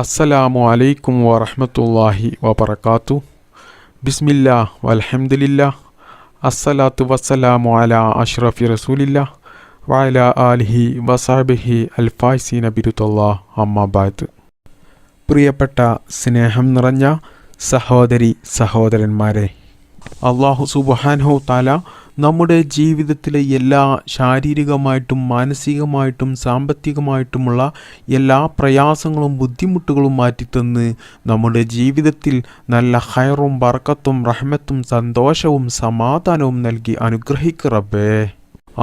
അസ്സലാമു അലൈക്കും വറഹ്മത്തുള്ളാഹി വബറകാതുഹു. ബിസ്മില്ലാ വൽഹംദുലില്ലാ അസ്സലാത്തു വസ്സലാമു അലാ അഷ്റഫി റസൂലില്ലാ വഅലാ ആലിഹി വസഹ്ബിഹി അൽഫായിസീന ബിരുദല്ലാഹ് അമ്മാ ബഅദ്. പ്രിയപ്പെട്ട സ്നേഹം നിറഞ്ഞ സഹോദരി സഹോദരന്മാരെ, അല്ലാഹു സുബ്ഹാനഹു തആല നമ്മുടെ ജീവിതത്തിലെ എല്ലാ ശാരീരികമായിട്ടും മാനസികമായിട്ടും സാമ്പത്തികമായിട്ടുമുള്ള എല്ലാ പ്രയാസങ്ങളും ബുദ്ധിമുട്ടുകളും മാറ്റിത്തന്ന് നമ്മുടെ ജീവിതത്തിൽ നല്ല ഖൈറും ബർക്കത്തും റഹ്മത്തും സന്തോഷവും സമാധാനവും നൽകി അനുഗ്രഹിക്ക് റബ്ബേ.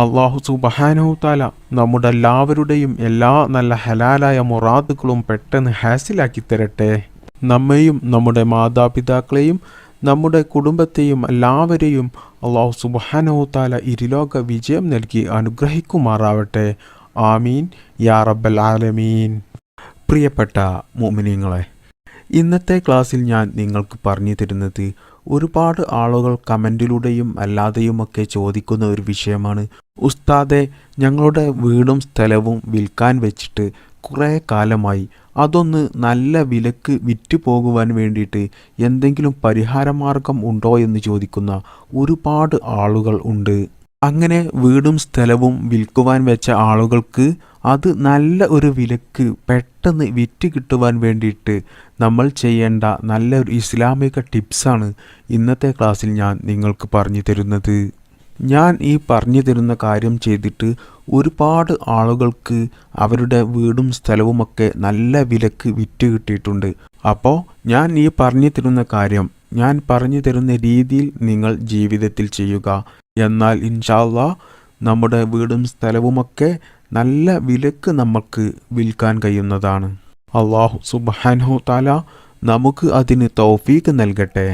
അല്ലാഹു സുബ്ഹാനഹു തആല നമ്മുടെ എല്ലാവരുടെയും എല്ലാ നല്ല ഹലാലായ മുറാദുകളും പെട്ടെന്ന് ഹാസിലാക്കി തരട്ടെ. നമ്മെയും നമ്മുടെ മാതാപിതാക്കളെയും നമ്മുടെ കുടുംബത്തെയും എല്ലാവരെയും അല്ലാഹു സുബ്ഹാനഹു തആല ഇരുലോക വിജയം നൽകി അനുഗ്രഹിക്കുമാറാവട്ടെ. ആമീൻ യാ റബ്ബൽ ആലമീൻ. പ്രിയപ്പെട്ട മുഅ്മിനീങ്ങളെ, ഇന്നത്തെ ക്ലാസ്സിൽ ഞാൻ നിങ്ങൾക്ക് പറഞ്ഞു തരുന്നത് ഒരുപാട് ആളുകൾ കമൻറ്റിലൂടെയും അല്ലാതെയുമൊക്കെ ചോദിക്കുന്ന ഒരു വിഷയമാണ്. ഉസ്താദെ, ഞങ്ങളുടെ വീടും സ്ഥലവും വിൽക്കാൻ വെച്ചിട്ട് കുറേ കാലമായി, അതൊന്ന് നല്ല വിലക്ക് വിറ്റ് പോകുവാൻ വേണ്ടിയിട്ട് എന്തെങ്കിലും പരിഹാരമാർഗം ഉണ്ടോ എന്ന് ചോദിക്കുന്ന ഒരുപാട് ആളുകൾ ഉണ്ട്. അങ്ങനെ വീടും സ്ഥലവും വിൽക്കുവാൻ വെച്ച ആളുകൾക്ക് അത് നല്ല ഒരു വിലക്ക് പെട്ടെന്ന് വിറ്റ് കിട്ടുവാൻ വേണ്ടിയിട്ട് നമ്മൾ ചെയ്യേണ്ട നല്ലൊരു ഇസ്ലാമിക ടിപ്സാണ് ഇന്നത്തെ ക്ലാസ്സിൽ ഞാൻ നിങ്ങൾക്ക് പറഞ്ഞു തരുന്നത്. ഞാൻ ഈ പറഞ്ഞു തരുന്ന കാര്യം ചെയ്തിട്ട് ഒരുപാട് ആളുകൾക്ക് അവരുടെ വീടും സ്ഥലവുമൊക്കെ നല്ല വിലക്ക് വിറ്റ് കിട്ടിയിട്ടുണ്ട്. അപ്പോൾ ഞാൻ ഈ പറഞ്ഞു തരുന്ന കാര്യം ഞാൻ പറഞ്ഞു തരുന്ന രീതിയിൽ നിങ്ങൾ ജീവിതത്തിൽ ചെയ്യുക. എന്നാൽ ഇൻഷാ അല്ലാഹ് നമ്മുടെ വീടും സ്ഥലവുമൊക്കെ നല്ല വിലക്ക് നമുക്ക് വിൽക്കാൻ കഴിയുന്നതാണ്. അല്ലാഹു സുബ്ഹാനഹു തആല നമുക്ക് അതിന് തൗഫീഖ് നൽകട്ടെ.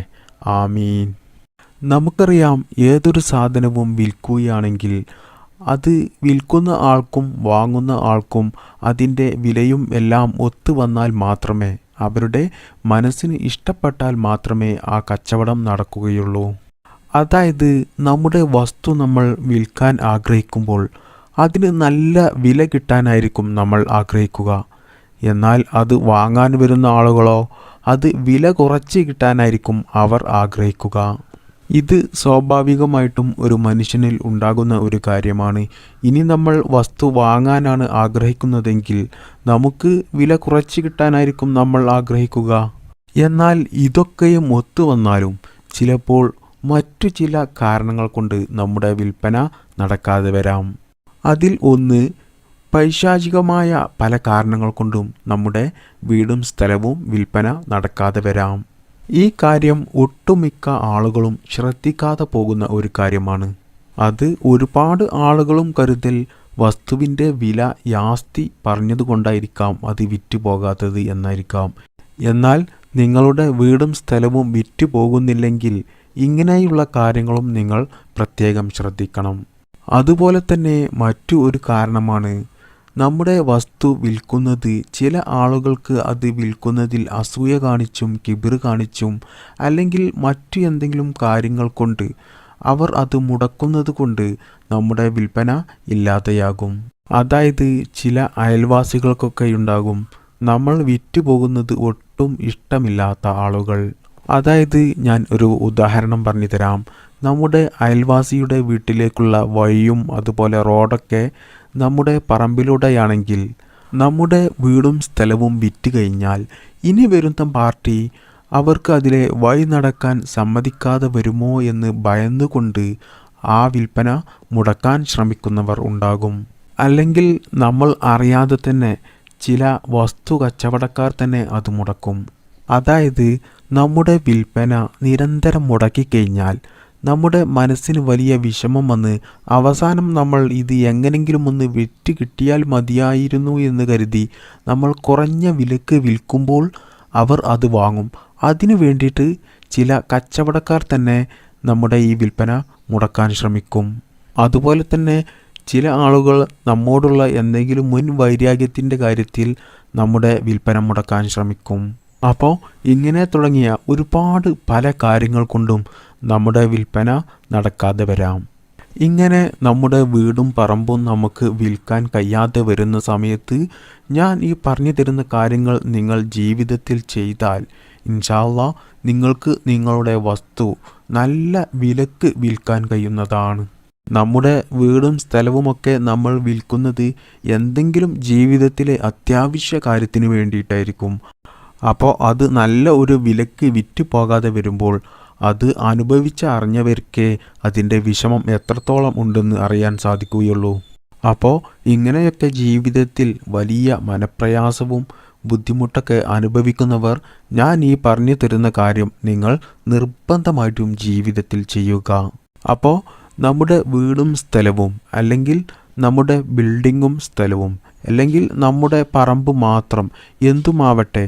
ആമീൻ. നമുക്കറിയാം, ഏതൊരു സാധനവും വിൽക്കുകയാണെങ്കിൽ അത് വിൽക്കുന്ന ആൾക്കും വാങ്ങുന്ന ആൾക്കും അതിൻ്റെ വിലയും എല്ലാം ഒത്തു വന്നാൽ മാത്രമേ, അവരുടെ മനസ്സിന് ഇഷ്ടപ്പെട്ടാൽ മാത്രമേ ആ കച്ചവടം നടക്കുകയുള്ളൂ. അതായത് നമ്മുടെ വസ്തു നമ്മൾ വിൽക്കാൻ ആഗ്രഹിക്കുമ്പോൾ അതിന് നല്ല വില കിട്ടാനായിരിക്കും നമ്മൾ ആഗ്രഹിക്കുക. എന്നാൽ അത് വാങ്ങാൻ വരുന്ന ആളുകളോ അത് വില കുറച്ച് കിട്ടാനായിരിക്കും അവർ ആഗ്രഹിക്കുക. ഇത് സ്വാഭാവികമായിട്ടും ഒരു മനുഷ്യനിൽ ഉണ്ടാകുന്ന ഒരു കാര്യമാണ്. ഇനി നമ്മൾ വസ്തു വാങ്ങാനാണ് ആഗ്രഹിക്കുന്നതെങ്കിൽ നമുക്ക് വില കുറച്ച് കിട്ടാനായിരിക്കും നമ്മൾ ആഗ്രഹിക്കുക. എന്നാൽ ഇതൊക്കെയും ഒത്തു വന്നാലും ചിലപ്പോൾ മറ്റു ചില കാരണങ്ങൾ കൊണ്ട് നമ്മുടെ വിൽപ്പന നടക്കാതെ വരാം. അതിൽ ഒന്ന്, പൈശാചികമായ പല കാരണങ്ങൾ കൊണ്ടും നമ്മുടെ വീടും സ്ഥലവും വിൽപ്പന നടക്കാതെ വരാം. ഈ കാര്യം ഒട്ടുമിക്ക ആളുകളും ശ്രദ്ധിക്കാതെ പോകുന്ന ഒരു കാര്യമാണ്. അത് ഒരുപാട് ആളുകളും കരുതൽ വസ്തുവിൻ്റെ വില യാസ്തി പറഞ്ഞതുകൊണ്ടായിരിക്കാം അത് വിറ്റ് പോകാത്തത് എന്നായിരിക്കാം. എന്നാൽ നിങ്ങളുടെ വീടും സ്ഥലവും വിറ്റ് പോകുന്നില്ലെങ്കിൽ ഇങ്ങനെയുള്ള കാര്യങ്ങളും നിങ്ങൾ പ്രത്യേകം ശ്രദ്ധിക്കണം. അതുപോലെ തന്നെ മറ്റു ഒരു കാരണമാണ്, നമ്മുടെ വസ്തു വിൽക്കുന്നത് ചില ആളുകൾക്ക് അത് വിൽക്കുന്നതിൽ അസൂയ കാണിച്ചും കിബിർ കാണിച്ചും അല്ലെങ്കിൽ മറ്റു എന്തെങ്കിലും കാര്യങ്ങൾ കൊണ്ട് അവർ അത് മുടക്കുന്നത് കൊണ്ട് നമ്മുടെ വിൽപ്പന ഇല്ലാതെയാകും. അതായത് ചില അയൽവാസികൾക്കൊക്കെ ഉണ്ടാകും നമ്മൾ വിറ്റ് പോകുന്നത് ഒട്ടും ഇഷ്ടമില്ലാത്ത ആളുകൾ. അതായത് ഞാൻ ഒരു ഉദാഹരണം പറഞ്ഞു തരാം. നമ്മുടെ അയൽവാസിയുടെ വീട്ടിലേക്കുള്ള വഴിയും അതുപോലെ റോഡൊക്കെ നമ്മുടെ പറമ്പിലൂടെയാണെങ്കിൽ നമ്മുടെ വീടും സ്ഥലവും വിറ്റ് കഴിഞ്ഞാൽ ഇനി വരുന്ന പാർട്ടി അവർക്ക് അതിലെ വഴി നടക്കാൻ സമ്മതിക്കാതെ വരുമോ എന്ന് ഭയന്നുകൊണ്ട് ആ വിൽപ്പന മുടക്കാൻ ശ്രമിക്കുന്നവർ ഉണ്ടാകും. അല്ലെങ്കിൽ നമ്മൾ അറിയാതെ തന്നെ ചില വസ്തു കച്ചവടക്കാർ തന്നെ അത് മുടക്കും. അതായത് നമ്മുടെ വിൽപ്പന നിരന്തരം മുടക്കിക്കഴിഞ്ഞാൽ നമ്മുടെ മനസ്സിന് വലിയ വിഷമം വന്ന് അവസാനം നമ്മൾ ഇത് എങ്ങനെങ്കിലും ഒന്ന് വിറ്റ് കിട്ടിയാൽ മതിയായിരുന്നു എന്ന് കരുതി നമ്മൾ കുറഞ്ഞ വിലക്ക് വിൽക്കുമ്പോൾ അവർ അത് വാങ്ങും. അതിനു വേണ്ടിയിട്ട് ചില കച്ചവടക്കാർ തന്നെ നമ്മുടെ ഈ വിൽപ്പന മുടക്കാൻ ശ്രമിക്കും. അതുപോലെ തന്നെ ചില ആളുകൾ നമ്മോടുള്ള എന്തെങ്കിലും മുൻ വൈരാഗ്യത്തിൻ്റെ കാര്യത്തിൽ നമ്മുടെ വിൽപ്പന മുടക്കാൻ ശ്രമിക്കും. അപ്പോൾ ഇങ്ങനെ തുടങ്ങിയ ഒരുപാട് പല കാര്യങ്ങൾ കൊണ്ടും നമ്മുടെ വിൽപ്പന നടക്കാതെ വരാം. ഇങ്ങനെ നമ്മുടെ വീടും പറമ്പും നമുക്ക് വിൽക്കാൻ കഴിയാതെ വരുന്ന സമയത്ത് ഞാൻ ഈ പറഞ്ഞു തരുന്ന കാര്യങ്ങൾ നിങ്ങൾ ജീവിതത്തിൽ ചെയ്താൽ ഇൻഷാ അല്ലാഹ് നിങ്ങൾക്ക് നിങ്ങളുടെ വസ്തു നല്ല വിലക്ക് വിൽക്കാൻ കഴിയുന്നതാണ്. നമ്മുടെ വീടും സ്ഥലവുമൊക്കെ നമ്മൾ വിൽക്കുന്നത് എന്തെങ്കിലും ജീവിതത്തിലെ അത്യാവശ്യ കാര്യത്തിന് വേണ്ടിയിട്ടായിരിക്കും. അപ്പോൾ അത് നല്ല ഒരു വിലക്ക് വിറ്റ് പോകാതെ വരുമ്പോൾ അത് അറിഞ്ഞവർക്കേ അതിൻ്റെ വിഷമം എത്രത്തോളം ഉണ്ടെന്ന് അറിയാൻ സാധിക്കുകയുള്ളൂ. അപ്പോൾ ഇങ്ങനെയൊക്കെ ജീവിതത്തിൽ വലിയ മനപ്രയാസവും ബുദ്ധിമുട്ടൊക്കെ അനുഭവിക്കുന്നവർ ഞാൻ ഈ പറഞ്ഞു തരുന്ന കാര്യം നിങ്ങൾ നിർബന്ധമായിട്ടും ജീവിതത്തിൽ ചെയ്യുക. അപ്പോൾ നമ്മുടെ വീടും സ്ഥലവും അല്ലെങ്കിൽ നമ്മുടെ ബിൽഡിങ്ങും സ്ഥലവും അല്ലെങ്കിൽ നമ്മുടെ പറമ്പ് മാത്രം എന്തുമാവട്ടെ,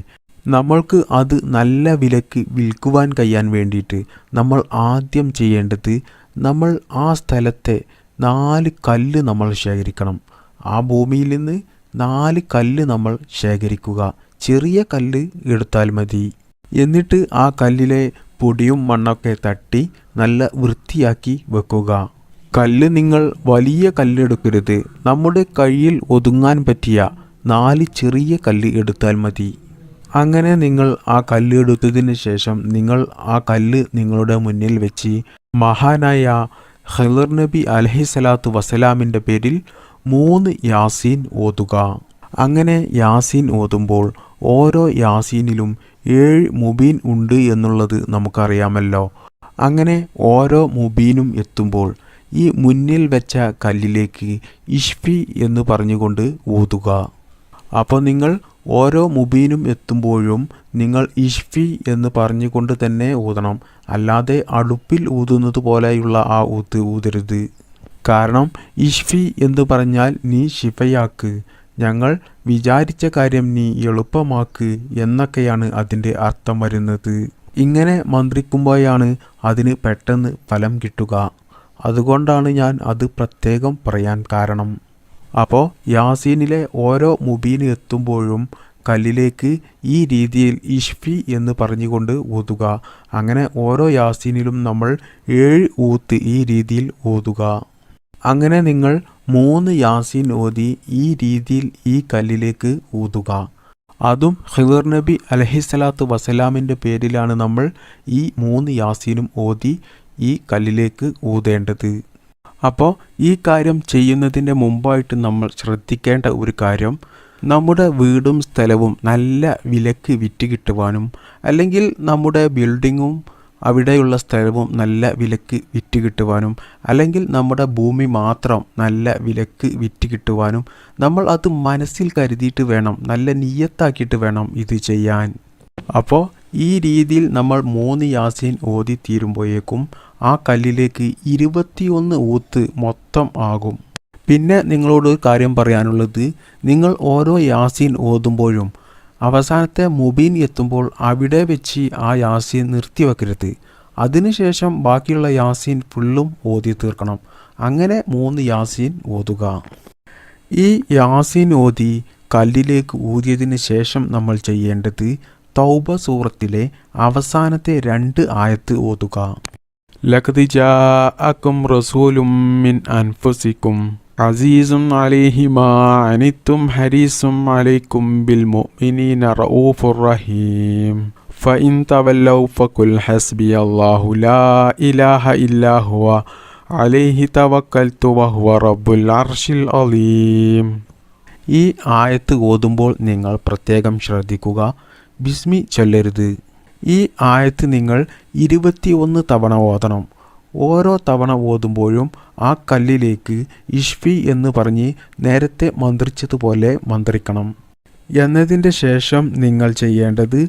നമ്മൾക്ക് അത് നല്ല വിലക്ക് വിൽക്കുവാൻ കഴിയാൻ വേണ്ടിയിട്ട് നമ്മൾ ആദ്യം ചെയ്യേണ്ടത് നമ്മൾ ആ സ്ഥലത്തെ 4 കല്ല് നമ്മൾ ശേഖരിക്കണം. ആ ഭൂമിയിൽ നിന്ന് 4 കല്ല് നമ്മൾ ശേഖരിക്കുക. ചെറിയ കല്ല് എടുത്താൽ മതി. എന്നിട്ട് ആ കല്ലിലെ പൊടിയും മണ്ണൊക്കെ തട്ടി നല്ല വൃത്തിയാക്കി വെക്കുക. കല്ല് നിങ്ങൾ വലിയ കല്ലെടുക്കരുത്. നമ്മുടെ കയ്യിൽ ഒതുങ്ങാൻ പറ്റിയ 4 ചെറിയ കല്ല് എടുത്താൽ മതി. അങ്ങനെ നിങ്ങൾ ആ കല്ല് എടുത്തതിന് ശേഷം നിങ്ങൾ ആ കല്ല് നിങ്ങളുടെ മുന്നിൽ വെച്ച് മഹാനായ ഖിളർ നബി അലൈഹിസ്സലാത്തു വസ്സലാമിൻ്റെ പേരിൽ 3 യാസീൻ ഓതുക. അങ്ങനെ യാസീൻ ഓതുമ്പോൾ ഓരോ യാസീനിലും 7 മുബീൻ ഉണ്ട് എന്നുള്ളത് നമുക്കറിയാമല്ലോ. അങ്ങനെ ഓരോ മുബീനും എത്തുമ്പോൾ ഈ മുന്നിൽ വെച്ച കല്ലിലേക്ക് ഇഷ്ഫി എന്ന് പറഞ്ഞുകൊണ്ട് ഊതുക. അപ്പോൾ നിങ്ങൾ ഓരോ മുബീനും എത്തുമ്പോഴും നിങ്ങൾ ഇഷ്ഫി എന്ന് പറഞ്ഞുകൊണ്ട് തന്നെ ഊതണം. അല്ലാതെ അടുപ്പിൽ ഊതുന്നത് പോലെയുള്ള ആ ഊതരുത്. കാരണം ഇഷ്ഫി എന്ന് പറഞ്ഞാൽ നീ ശിഫയാക്ക്, ഞങ്ങൾ വിചാരിച്ച കാര്യം നീ എളുപ്പമാക്ക് എന്നൊക്കെയാണ് അതിൻ്റെ അർത്ഥം വരുന്നത്. ഇങ്ങനെ മന്ത്രിക്കുമ്പോഴാണ് അതിന് പെട്ടെന്ന് ഫലം കിട്ടുക. അതുകൊണ്ടാണ് ഞാൻ അത് പ്രത്യേകം പറയാൻ കാരണം. അപ്പോൾ യാസീനിലെ ഓരോ മുബീന് എത്തുമ്പോഴും കല്ലിലേക്ക് ഈ രീതിയിൽ ഇഷ്ഫി എന്ന് പറഞ്ഞുകൊണ്ട് ഊതുക. അങ്ങനെ ഓരോ യാസീനിലും നമ്മൾ 7 ഊത്ത് ഈ രീതിയിൽ ഊതുക. അങ്ങനെ നിങ്ങൾ 3 യാസീൻ ഓതി ഈ രീതിയിൽ ഈ കല്ലിലേക്ക് ഊതുക. അതും ഖിളർ നബി അലൈഹിസ്സലാത്തു വസ്സലാമിൻ്റെ പേരിലാണ് നമ്മൾ ഈ 3 യാസീനും ഓതി ഈ കല്ലിലേക്ക് ഊതേണ്ടത്. അപ്പോൾ ഈ കാര്യം ചെയ്യുന്നതിൻ്റെ മുമ്പായിട്ട് നമ്മൾ ശ്രദ്ധിക്കേണ്ട ഒരു കാര്യം, നമ്മുടെ വീടും സ്ഥലവും നല്ല വിലക്ക് വിറ്റ് കിട്ടുവാനും അല്ലെങ്കിൽ നമ്മുടെ ബിൽഡിങ്ങും അവിടെയുള്ള സ്ഥലവും നല്ല വിലക്ക് വിറ്റ് കിട്ടുവാനും അല്ലെങ്കിൽ നമ്മുടെ ഭൂമി മാത്രം നല്ല വിലക്ക് വിറ്റ് കിട്ടുവാനും നമ്മൾ അത് മനസ്സിൽ കരുതിയിട്ട് വേണം, നല്ല നിയ്യത്താക്കിയിട്ട് വേണം ഇത് ചെയ്യാൻ. അപ്പോൾ ഈ രീതിയിൽ നമ്മൾ 3 യാസീൻ ഓതി തീരുമ്പോഴേക്കും ആ കല്ലിലേക്ക് 21 ഊത്ത് മൊത്തം ആകും. പിന്നെ നിങ്ങളോട് ഒരു കാര്യം പറയാനുള്ളത്, നിങ്ങൾ ഓരോ യാസീൻ ഓതുമ്പോഴും അവസാനത്തെ മുബീൻ എത്തുമ്പോൾ അവിടെ വെച്ച് ആ യാസീൻ നിർത്തിവെക്കരുത്. അതിനുശേഷം ബാക്കിയുള്ള യാസീൻ ഫുള്ളും ഓതി തീർക്കണം. അങ്ങനെ 3 യാസീൻ ഓതുക. ഈ യാസീൻ ഓതി കല്ലിലേക്ക് ഊതിയതിന് ശേഷം നമ്മൾ ചെയ്യേണ്ടത് തൗബ സൂറത്തിലെ അവസാനത്തെ 2 ആയത്ത് ഓതുക. ലഖദ് ജാഅക്കും റസൂലും മിൻ അൻഫുസിക്കും അസീസും അലൈഹി മാ അനിത്തും ഹരീസും അലൈക്കും ബിൽ മുഅ്മിനീന റഊഫുർ റഹീം ഫഇൻ തവല്ലൗ ഫഖുൽ ഹസ്ബിയല്ലാഹു ലാ ഇലാഹ ഇല്ലാ ഹുവ അലൈഹി തവക്കൽതു വഹുവ റബ്ബുൽ അർശിൽ അലീം. ഈ ആയത്ത് ഓതുമ്പോൾ നിങ്ങൾ പ്രത്യേകം ശ്രദ്ധിക്കുക, ബിസ്മി ചൊല്ലരുത്. ഈ ആയത്ത് നിങ്ങൾ 21 തവണ ഓതണം. ഓരോ തവണ ഓതുമ്പോഴും ആ കല്ലിലേക്ക് ഇഷ്ഫി എന്ന് പറഞ്ഞ് നേരത്തെ മന്ത്രിച്ചതുപോലെ മന്ത്രിക്കണം. എന്നതിൻ്റെ ശേഷം നിങ്ങൾ ചെയ്യേണ്ടത്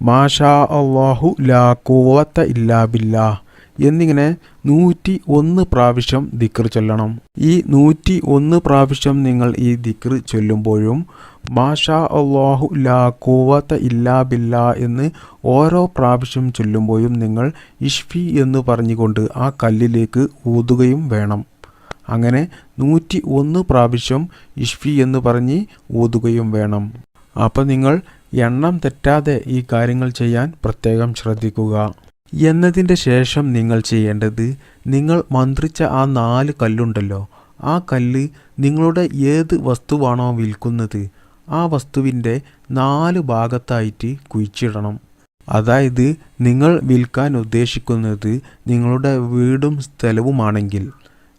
മാഷാ അല്ലാഹു ലാ ഖുവത ഇല്ലാ ബില്ലാഹ് എന്നിങ്ങനെ 101 പ്രാവശ്യം ദിക്ർ ചൊല്ലണം. ഈ 101 പ്രാവശ്യം നിങ്ങൾ ഈ ദിക്ർ ചൊല്ലുമ്പോഴും മാഷാ അല്ലാഹു ലാ ഖുവത ഇല്ലാ ബില്ലാ എന്ന് ഓരോ പ്രാവശ്യം ചൊല്ലുമ്പോഴും നിങ്ങൾ ഇഷ്ഫി എന്ന് പറഞ്ഞുകൊണ്ട് ആ കല്ലിലേക്ക് ഊതുകയും വേണം. അങ്ങനെ 101 പ്രാവശ്യം ഇഷ്ഫി എന്ന് പറഞ്ഞ് ഊതുകയും വേണം. അപ്പോൾ നിങ്ങൾ എണ്ണം തെറ്റാതെ ഈ കാര്യങ്ങൾ ചെയ്യാൻ പ്രത്യേകം ശ്രദ്ധിക്കുക. എന്നതിൻ്റെ ശേഷം നിങ്ങൾ ചെയ്യേണ്ടത്, നിങ്ങൾ മന്ത്രിച്ച ആ 4 കല്ലുണ്ടല്ലോ, ആ കല്ല് നിങ്ങളുടെ ഏത് വസ്തുവാണോ വിൽക്കുന്നത് ആ വസ്തുവിൻ്റെ 4 ഭാഗത്തായിട്ട് കുഴിച്ചിടണം. അതായത് നിങ്ങൾ വിൽക്കാൻ ഉദ്ദേശിക്കുന്നത് നിങ്ങളുടെ വീടും സ്ഥലവുമാണെങ്കിൽ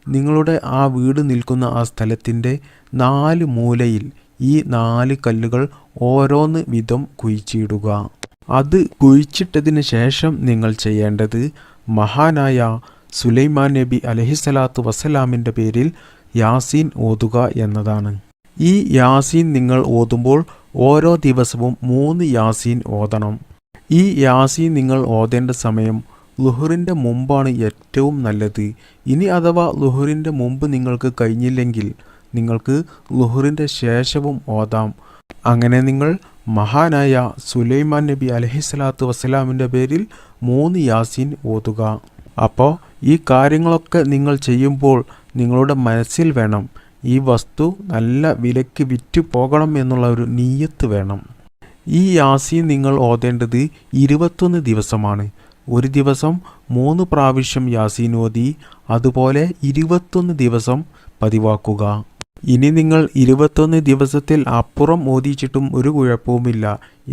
നിങ്ങളുടെ ആ വീട് നിൽക്കുന്ന ആ സ്ഥലത്തിൻ്റെ 4 മൂലയിൽ ഈ 4 കല്ലുകൾ ഓരോന്ന് വീതം കുഴിച്ചിടുക. അത് കുഴിച്ചിട്ടതിന് ശേഷം നിങ്ങൾ ചെയ്യേണ്ടത് മഹാനായ സുലൈമാൻ നബി അലൈഹിസ്സലാത്തു വസ്സലാമിൻ്റെ പേരിൽ യാസീൻ ഓതുക എന്നതാണ്. ഈ യാസീൻ നിങ്ങൾ ഓതുമ്പോൾ ഓരോ ദിവസവും 3 യാസീൻ ഓതണം. ഈ യാസീൻ നിങ്ങൾ ഓതേണ്ട സമയം ളുഹറിൻ്റെ മുമ്പാണ് ഏറ്റവും നല്ലത്. ഇനി അഥവാ ളുഹറിൻ്റെ മുമ്പ് നിങ്ങൾക്ക് കഴിഞ്ഞില്ലെങ്കിൽ നിങ്ങൾക്ക് ളുഹറിൻ്റെ ശേഷവും ഓതാം. അങ്ങനെ നിങ്ങൾ മഹാനായ സുലൈമാൻ നബി അലൈഹിസ്സലാത്തു വസ്സലാമിൻ്റെ പേരിൽ 3 യാസീൻ ഓതുക. അപ്പോൾ ഈ കാര്യങ്ങളൊക്കെ നിങ്ങൾ ചെയ്യുമ്പോൾ നിങ്ങളുടെ മനസ്സിൽ വേണം, ഈ വസ്തു നല്ല വിലയ്ക്ക് വിറ്റ് പോകണം എന്നുള്ള ഒരു നിയ്യത്ത് വേണം. ഈ യാസീൻ നിങ്ങൾ ഓതേണ്ടത് 21 ദിവസമാണ്. ഒരു ദിവസം 3 പ്രാവശ്യം യാസീൻ ഓതി അതുപോലെ 21 ദിവസം പതിവാക്കുക. ഇനി നിങ്ങൾ 21 ദിവസത്തിൽ അപ്പുറം ഓതിച്ചിട്ടും ഒരു കുഴപ്പവുമില്ല.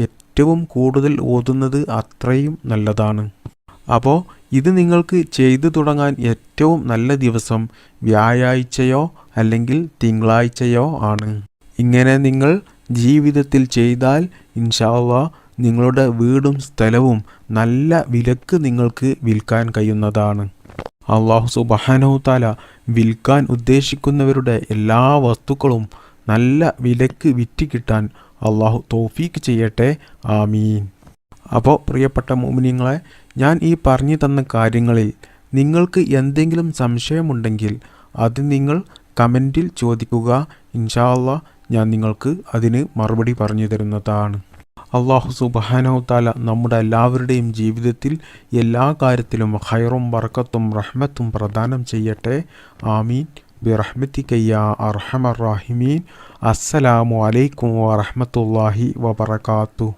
ഏറ്റവും കൂടുതൽ ഓതുന്നത് അത്രയും നല്ലതാണ്. അപ്പോൾ ഇത് നിങ്ങൾക്ക് ചെയ്തു തുടങ്ങാൻ ഏറ്റവും നല്ല ദിവസം വ്യാഴാഴ്ചയോ അല്ലെങ്കിൽ തിങ്കളാഴ്ചയോ ആണ്. ഇങ്ങനെ നിങ്ങൾ ജീവിതത്തിൽ ചെയ്താൽ ഇൻഷാ അല്ലാഹ് നിങ്ങളുടെ വീടും സ്ഥലവും നല്ല വിലക്ക് നിങ്ങൾക്ക് വിൽക്കാൻ കഴിയുന്നതാണ്. അല്ലാഹു സുബ്ഹാനഹു തആല വിൽക്കാൻ ഉദ്ദേശിക്കുന്നവരുടെ എല്ലാ വസ്തുക്കളും നല്ല വിലക്ക് വിറ്റ് കിട്ടാൻ അല്ലാഹു തൗഫീക്ക് ചെയ്യട്ടെ. ആമീൻ. അപ്പോൾ പ്രിയപ്പെട്ട മുഅ്മിനീങ്ങളെ, ഞാൻ ഈ പറഞ്ഞു തന്ന കാര്യങ്ങളിൽ നിങ്ങൾക്ക് എന്തെങ്കിലും സംശയമുണ്ടെങ്കിൽ അത് നിങ്ങൾ കമൻറ്റിൽ ചോദിക്കുക. ഇൻഷാ അല്ലാഹ് ഞാൻ നിങ്ങൾക്ക് അതിന് മറുപടി പറഞ്ഞു തരുന്നതാണ്. അല്ലാഹു സുബ്ഹാനഹു തആല നമ്മുടെ എല്ലാവരുടെയും ജീവിതത്തിൽ എല്ലാ കാര്യത്തിലും ഖൈറും ബർക്കത്തും റഹ്മത്തും പ്രദാനം ചെയ്യട്ടെ. ആമീൻ ബിറഹ്മതിക യാ അർഹമർ റാഹിമീൻ. അസ്സലാമു അലൈക്കും വറഹ്മത്തുള്ളാഹി വബറകാതുഹു.